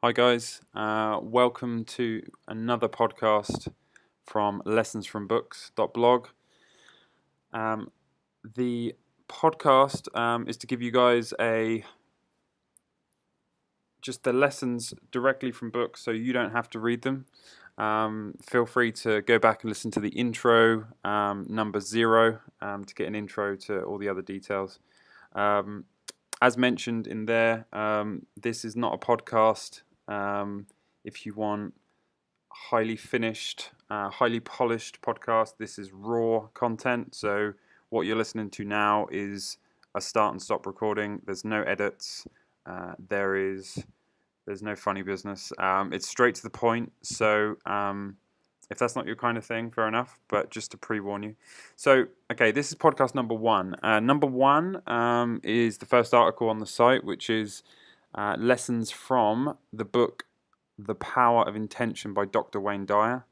Hi guys, welcome to another podcast from lessonsfrombooks.blog. The podcast is to give you guys just the lessons directly from books, so you don't have to read them. Feel free to go back and listen to the intro, number 0, to get an intro to all the other details. As mentioned in there, this is not a podcast. If you want highly finished, highly polished podcast, this is raw content. So what you're listening to now is a start and stop recording. There's no edits. There's no funny business. It's straight to the point. So if that's not your kind of thing, fair enough. But just to pre-warn you. So okay, this is podcast number 1. Number 1 is the first article on the site, which is lessons from the book The Power of Intention by Dr. Wayne Dyer.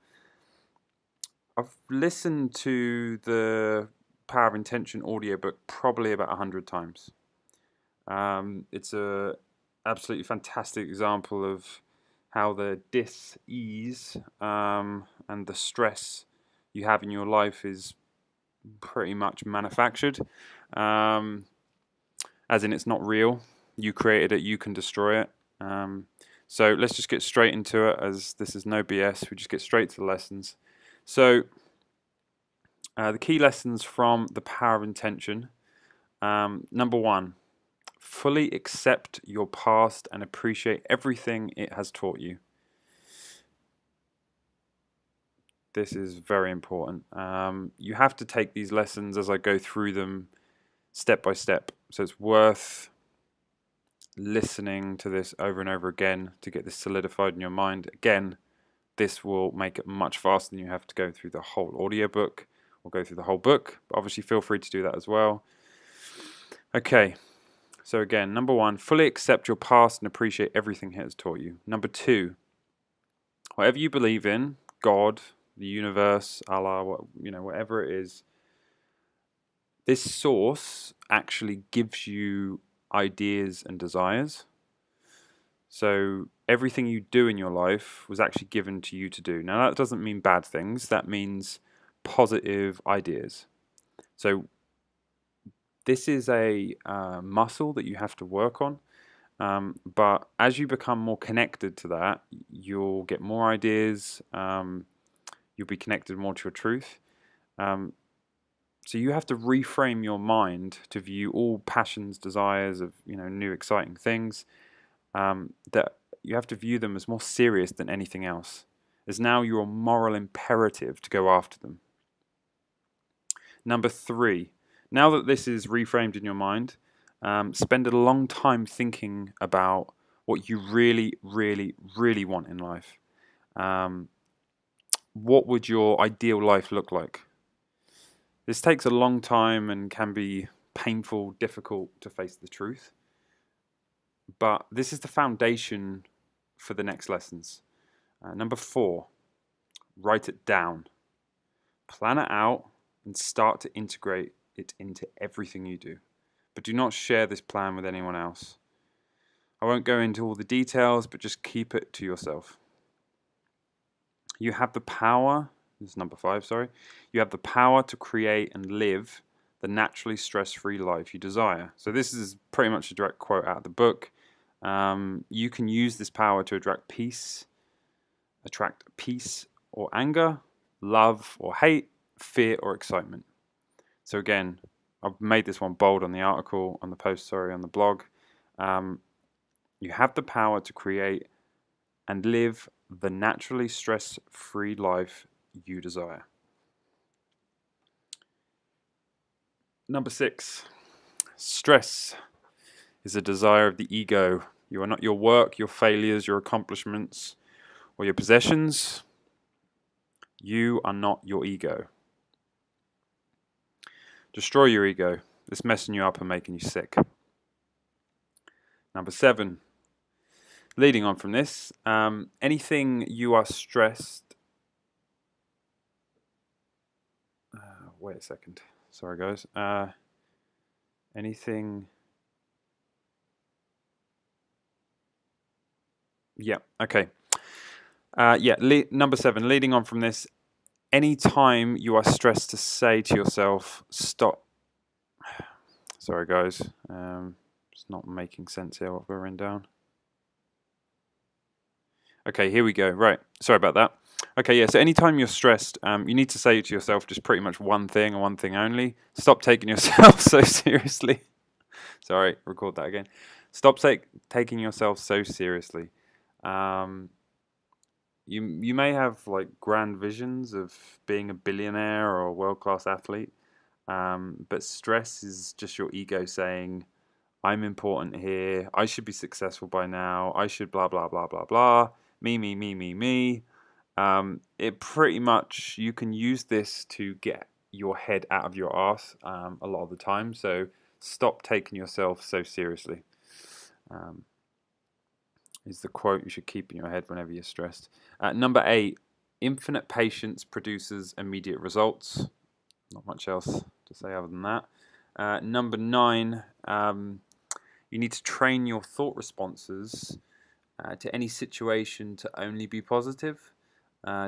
I've listened to the Power of Intention audiobook probably about 100 times. It's a absolutely fantastic example of how the dis-ease and the stress you have in your life is pretty much manufactured. As in, it's not real. You created it, you can destroy it. So let's just get straight into it, as this is no BS. We just get straight to the lessons. So the key lessons from The Power of Intention. Number 1, fully accept your past and appreciate everything it has taught you. This is very important. You have to take these lessons as I go through them step by step. So it's worth listening to this over and over again to get this solidified in your mind. Again, this will make it much faster than you have to go through the whole audiobook or go through the whole book. But obviously, feel free to do that as well. Okay, so again, number 1, fully accept your past and appreciate everything it has taught you. Number 2, whatever you believe in, God, the universe, Allah, whatever it is, this source actually gives you ideas and desires. So everything you do in your life was actually given to you to do. Now that doesn't mean bad things, that means positive ideas. So this is a muscle that you have to work on. But as you become more connected to that, you'll get more ideas, you'll be connected more to your truth. So you have to reframe your mind to view all passions, desires of new exciting things, that you have to view them as more serious than anything else. As now your moral imperative to go after them. Number 3, now that this is reframed in your mind, spend a long time thinking about what you really, really, really want in life. What would your ideal life look like? This takes a long time and can be painful, difficult to face the truth. But this is the foundation for the next lessons. Number 4, write it down. Plan it out and start to integrate it into everything you do. But do not share this plan with anyone else. I won't go into all the details, but just keep it to yourself. You have the power, this is number 5, sorry. You have the power to create and live the naturally stress-free life you desire. So this is pretty much a direct quote out of the book. You can use this power to attract peace or anger, love or hate, fear or excitement. So again, I've made this one bold on the article, on the post, on the blog. You have the power to create and live the naturally stress-free life you desire. Number 6, stress is a desire of the ego. You are not your work, your failures, your accomplishments, or your possessions. You are not your ego. Destroy your ego. It's messing you up and making you sick. Number 7, leading on from this, anything you are stressed... wait a second. Sorry, guys. Anything Yeah. Okay. Number 7. Leading on from this, anytime you are stressed, to say to yourself, "Stop." Sorry, guys. It's not making sense here. What we're written down. Okay, here we go. Right. Sorry about that. Okay, yeah. So anytime you're stressed, you need to say to yourself just pretty much one thing and one thing only. Stop taking yourself so seriously. Sorry, record that again. Stop taking yourself so seriously. Um, you may have like grand visions of being a billionaire or a world-class athlete, but stress is just your ego saying, "I'm important here. I should be successful by now. I should blah blah blah blah blah. Me me me me me." It pretty much, you can use this to get your head out of your ass a lot of the time. So stop taking yourself so seriously. Um, is the quote you should keep in your head whenever you're stressed. Number 8, infinite patience produces immediate results. Not much else to say other than that. Number 9, you need to train your thought responses to any situation to only be positive.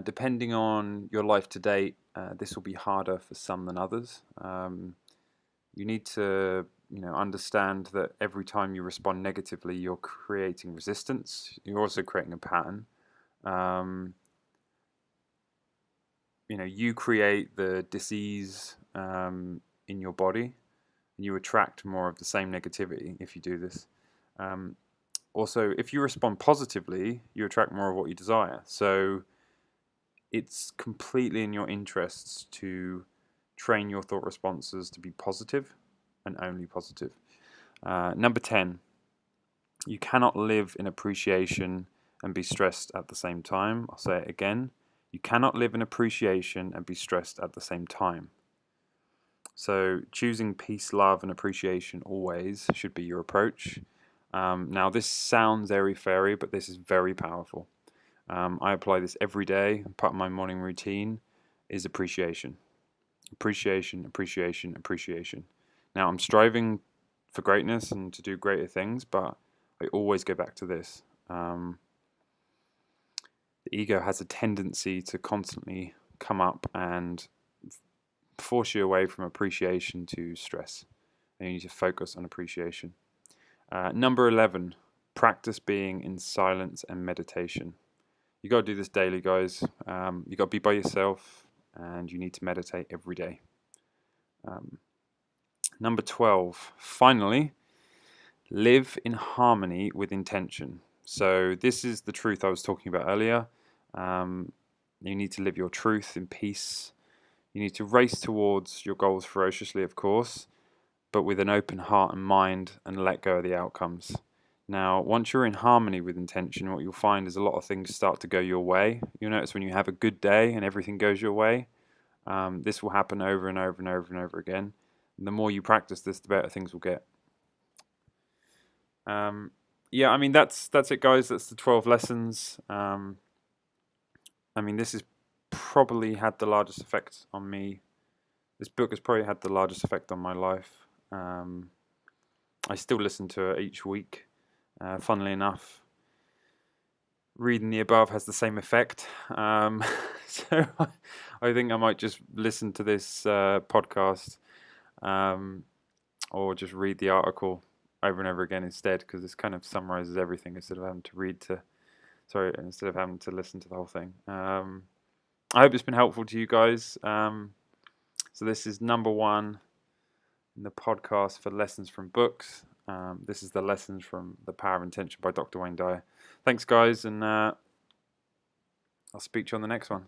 Depending on your life to date, this will be harder for some than others. You need to, understand that every time you respond negatively, you're creating resistance. You're also creating a pattern. You create the disease in your body, and you attract more of the same negativity if you do this. Also, if you respond positively, you attract more of what you desire. So it's completely in your interests to train your thought responses to be positive and only positive. Number 10, you cannot live in appreciation and be stressed at the same time. I'll say it again. You cannot live in appreciation and be stressed at the same time. So choosing peace, love, and appreciation always should be your approach. Now, this sounds airy-fairy, but this is very powerful. I apply this every day. Part of my morning routine is appreciation. Appreciation, appreciation, appreciation. Now, I'm striving for greatness and to do greater things, but I always go back to this. The ego has a tendency to constantly come up and force you away from appreciation to stress. And you need to focus on appreciation. Number 11, practice being in silence and meditation. You got to do this daily, guys. You got to be by yourself, and you need to meditate every day. Number 12, finally, live in harmony with intention. So this is the truth I was talking about earlier. You need to live your truth in peace. You need to race towards your goals ferociously, of course, but with an open heart and mind, and let go of the outcomes. Now, once you're in harmony with intention, what you'll find is a lot of things start to go your way. You'll notice when you have a good day and everything goes your way, this will happen over and over and over and over again. And the more you practice this, the better things will get. Yeah, I mean, that's it, guys. That's the 12 lessons. I mean, this has probably had the largest effect on me. This book has probably had the largest effect on my life. I still listen to it each week. Funnily enough, reading the above has the same effect. So I think I might just listen to this podcast or just read the article over and over again instead, because this kind of summarizes everything instead of having to listen to the whole thing. I hope it's been helpful to you guys. So this is number 1 in the podcast for Lessons from Books. This is the Lessons from the Power of Intention by Dr. Wayne Dyer. Thanks, guys, and I'll speak to you on the next one.